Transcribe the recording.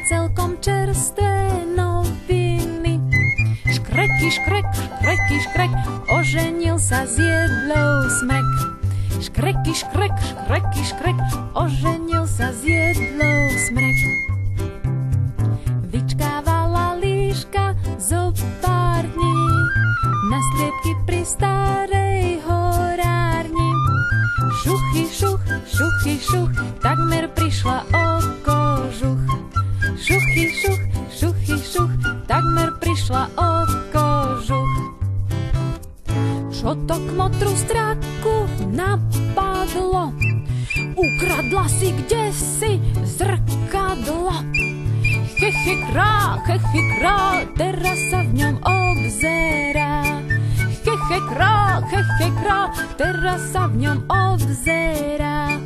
celkom čerstvé noviny. Škreky, škrek, škreky, škrek, oženil sa s jedlou smrek. Škreky, škrek, škreky, škrek, oženil sa s jedlou smrek. Vyčkávala líška zo pár dní na striepky pri starej horárni. Šuchy, šuch, šuchy, šuch, takmer prišla o kožuch. Šuchy, šuch, šuchy, šuch, takmer prišla o kožuch. Čo to kmotru straku napadlo? Ukradla si kdesi zrkadlo. Hechekrá, teraz sa v ňom obzerá. Hechekrá, teraz sa v ňom obzerá.